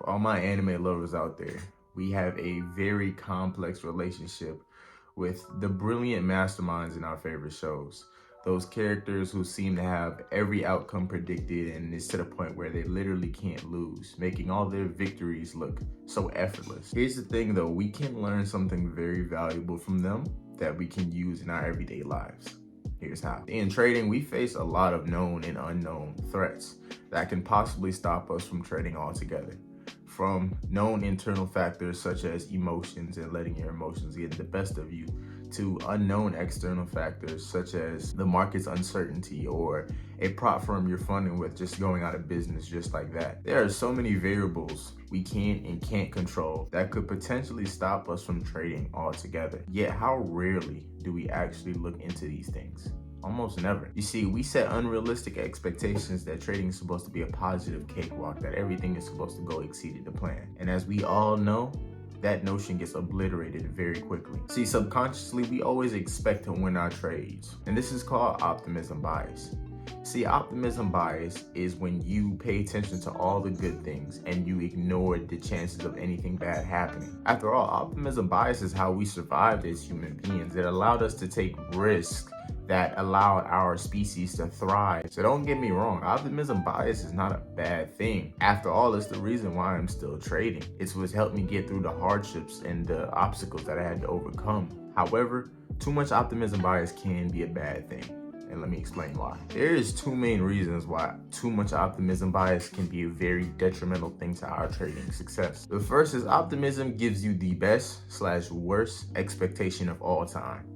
For all my anime lovers out there, we have a very complex relationship with the brilliant masterminds in our favorite shows. Those characters who seem to have every outcome predicted and it's to the point where they literally can't lose, making all their victories look so effortless. Here's the thing though, we can learn something very valuable from them that we can use in our everyday lives. Here's how. In trading, we face a lot of known and unknown threats that can possibly stop us from trading altogether. From known internal factors such as emotions and letting your emotions get the best of you, to unknown external factors such as the market's uncertainty or a prop firm you're funding with just going out of business just like that. There are so many variables we can and can't control that could potentially stop us from trading altogether. Yet how rarely do we actually look into these things? Almost never. You see, we set unrealistic expectations that trading is supposed to be a positive cakewalk, that everything is supposed to go exceeded the plan. And as we all know, that notion gets obliterated very quickly. See, subconsciously, we always expect to win our trades. And this is called optimism bias. See, optimism bias is when you pay attention to all the good things and you ignore the chances of anything bad happening. After all, optimism bias is how we survived as human beings. It allowed us to take risks that allowed our species to thrive. So don't get me wrong, optimism bias is not a bad thing. After all, it's the reason why I'm still trading. It's what's helped me get through the hardships and the obstacles that I had to overcome. However, too much optimism bias can be a bad thing. And let me explain why. There is two main reasons why too much optimism bias can be a very detrimental thing to our trading success. The first is optimism gives you the best/worst expectation of all time.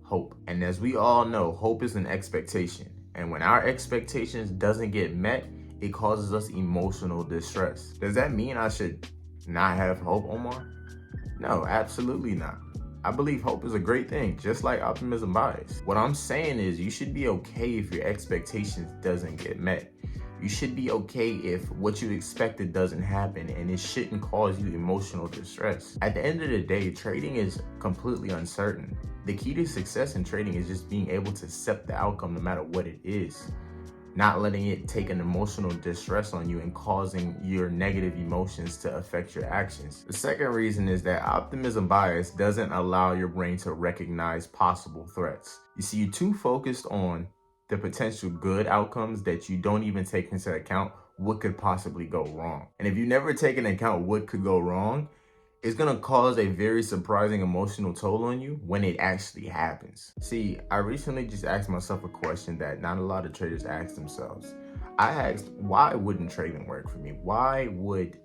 Hope. And as we all know, hope is an expectation. And when our expectations doesn't get met, it causes us emotional distress. Does that mean I should not have hope, Omar? No, absolutely not. I believe hope is a great thing, just like optimism bias. What I'm saying is you should be okay if your expectations doesn't get met. You should be okay if what you expected doesn't happen, and it shouldn't cause you emotional distress. At the end of the day, trading is completely uncertain. The key to success in trading is just being able to accept the outcome no matter what it is. Not letting it take an emotional distress on you and causing your negative emotions to affect your actions. The second reason is that optimism bias doesn't allow your brain to recognize possible threats. You see, you're too focused on the potential good outcomes that you don't even take into account what could possibly go wrong. And if you never take into account what could go wrong, it's gonna cause a very surprising emotional toll on you when it actually happens. See, I recently just asked myself a question that not a lot of traders ask themselves. I asked, why wouldn't trading work for me? Why would,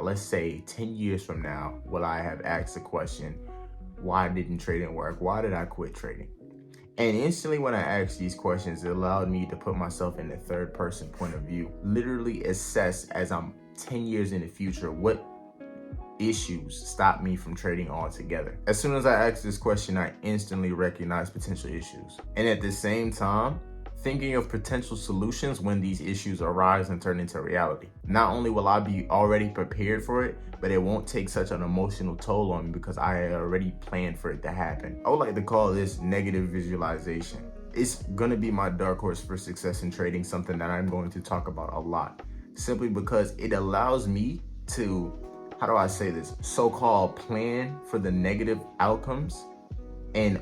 let's say 10 years from now, will I have asked the question, why didn't trading work? Why did I quit trading? And instantly when I asked these questions, it allowed me to put myself in the third person point of view, literally assess as I'm 10 years in the future, what issues stop me from trading altogether. As soon as I asked this question, I instantly recognized potential issues. And at the same time, thinking of potential solutions when these issues arise and turn into reality. Not only will I be already prepared for it, but it won't take such an emotional toll on me because I had already planned for it to happen. I would like to call this negative visualization. It's gonna be my dark horse for success in trading, something that I'm going to talk about a lot, simply because it allows me to, how do I say this, so-called plan for the negative outcomes and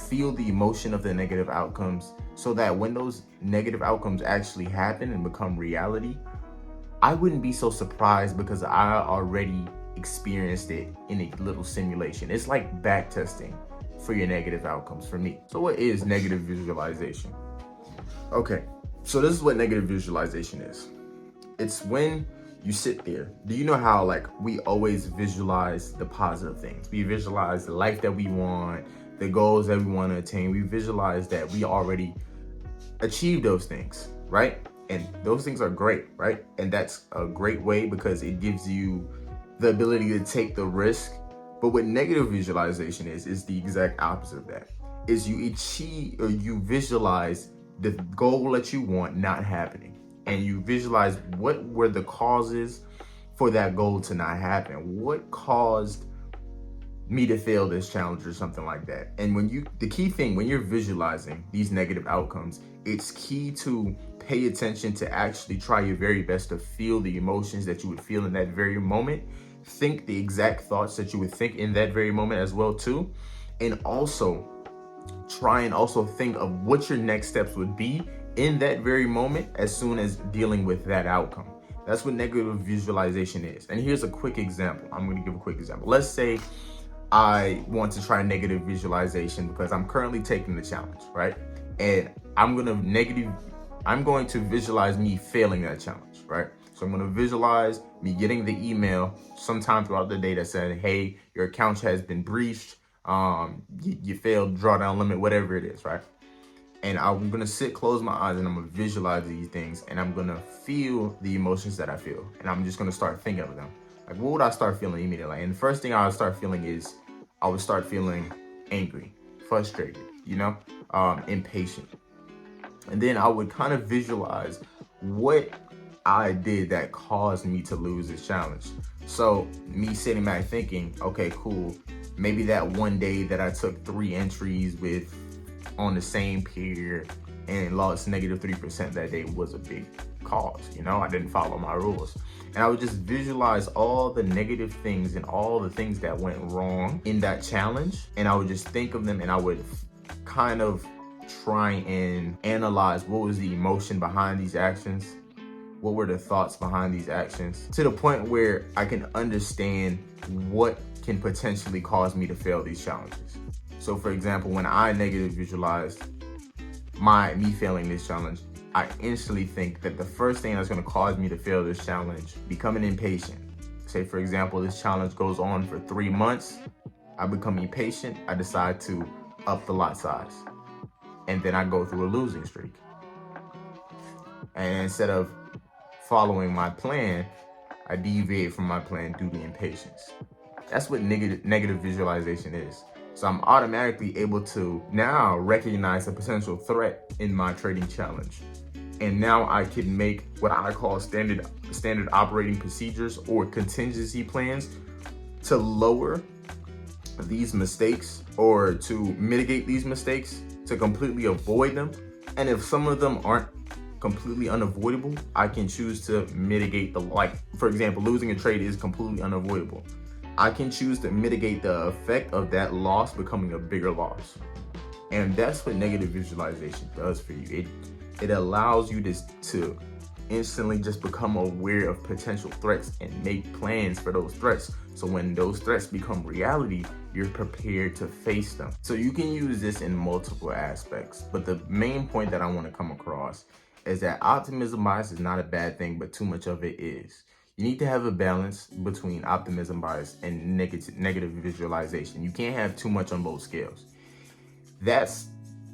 feel the emotion of the negative outcomes so that when those negative outcomes actually happen and become reality, I wouldn't be so surprised because I already experienced it in a little simulation. It's like back testing for your negative outcomes for me. So what is negative visualization? Okay, so this is what negative visualization is. It's when you sit there. Do you know how we always visualize the positive things? We visualize the life that we want, the goals that we want to attain. We visualize that we already achieved those things, right? And those things are great, right? And that's a great way because it gives you the ability to take the risk. But what negative visualization is the exact opposite of that. Is you achieve or you visualize the goal that you want not happening. And you visualize what were the causes for that goal to not happen. What caused me to fail this challenge or something like that. And the key thing when you're visualizing these negative outcomes, it's key to pay attention to actually try your very best to feel the emotions that you would feel in that very moment. Think the exact thoughts that you would think in that very moment as well too. And also try and also think of what your next steps would be in that very moment as soon as dealing with that outcome. That's what negative visualization is. And here's a quick example. I'm going to give a quick example. Let's say I want to try negative visualization because I'm currently taking the challenge, right? And I'm going to visualize me failing that challenge, right? So I'm going to visualize me getting the email sometime throughout the day that said, hey, your account has been breached. You failed drawdown limit, whatever it is, right? And I'm going to close my eyes, and I'm going to visualize these things, and I'm going to feel the emotions that I feel. And I'm just going to start thinking of them. Like, what would I start feeling immediately? And the first thing I would start feeling is I would start feeling angry, frustrated, impatient. And then I would kind of visualize what I did that caused me to lose this challenge. So me sitting back thinking, okay, cool. Maybe that one day that I took 3 entries on the same period and lost -3% that day was a big cause. I didn't follow my rules. And I would just visualize all the negative things and all the things that went wrong in that challenge. And I would just think of them, and I would kind of try and analyze what was the emotion behind these actions, what were the thoughts behind these actions, to the point where I can understand what can potentially cause me to fail these challenges. So for example, when I negative visualized me failing this challenge, I instantly think that the first thing that's going to cause me to fail this challenge, becoming impatient. Say for example, this challenge goes on for 3 months. I become impatient. I decide to up the lot size. And then I go through a losing streak. And instead of following my plan, I deviate from my plan due to impatience. That's what negative visualization is. So I'm automatically able to now recognize a potential threat in my trading challenge. And now I can make what I call standard operating procedures or contingency plans to lower these mistakes or to mitigate these mistakes, to completely avoid them. And if some of them aren't completely unavoidable, I can choose to mitigate for example, losing a trade is completely unavoidable. I can choose to mitigate the effect of that loss becoming a bigger loss. And that's what negative visualization does for you. It allows you to instantly just become aware of potential threats and make plans for those threats. So when those threats become reality, you're prepared to face them. So you can use this in multiple aspects, but the main point that I want to come across is that optimism bias is not a bad thing, but too much of it is. You need to have a balance between optimism bias and negative visualization. You can't have too much on both scales. That's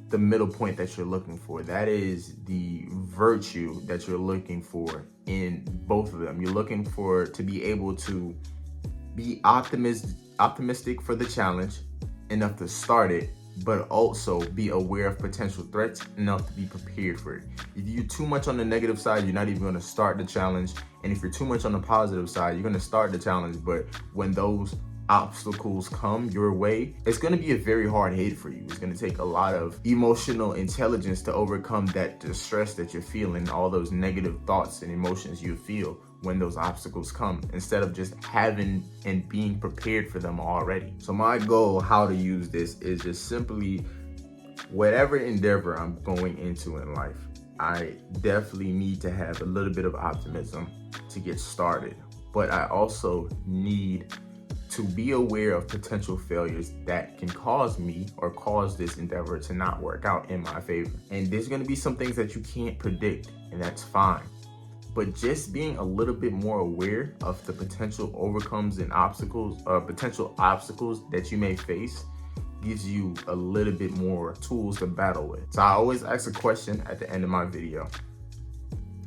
the middle point that you're looking for. That is the virtue that you're looking for in both of them. You're looking to be able to be optimistic for the challenge enough to start it, but also be aware of potential threats enough to be prepared for it. If you're too much on the negative side, you're not even going to start the challenge. And if you're too much on the positive side, you're going to start the challenge, but when those obstacles come your way, it's going to be a very hard hit for you. It's going to take a lot of emotional intelligence to overcome that distress that you're feeling, all those negative thoughts and emotions you feel when those obstacles come, instead of just having and being prepared for them already. So my goal, how to use this, is just simply whatever endeavor I'm going into in life, I definitely need to have a little bit of optimism to get started, but I also need to be aware of potential failures that can cause me or cause this endeavor to not work out in my favor. And there's going to be some things that you can't predict, and that's fine. But just being a little bit more aware of the potential overcomes and potential obstacles that you may face gives you a little bit more tools to battle with. So I always ask a question at the end of my video,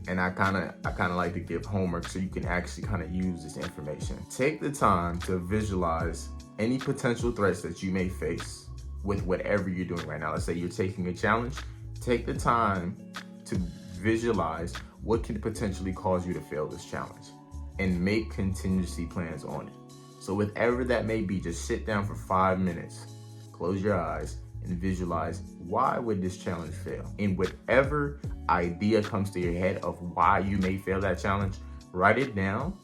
and I kind of like to give homework so you can actually kind of use this information. Take the time to visualize any potential threats that you may face with whatever you're doing right now. Let's say you're taking a challenge. Take the time to visualize what can potentially cause you to fail this challenge and make contingency plans on it. So whatever that may be, just sit down for 5 minutes, close your eyes, and visualize, why would this challenge fail? And whatever idea comes to your head of why you may fail that challenge, write it down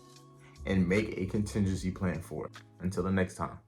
and make a contingency plan for it. Until the next time.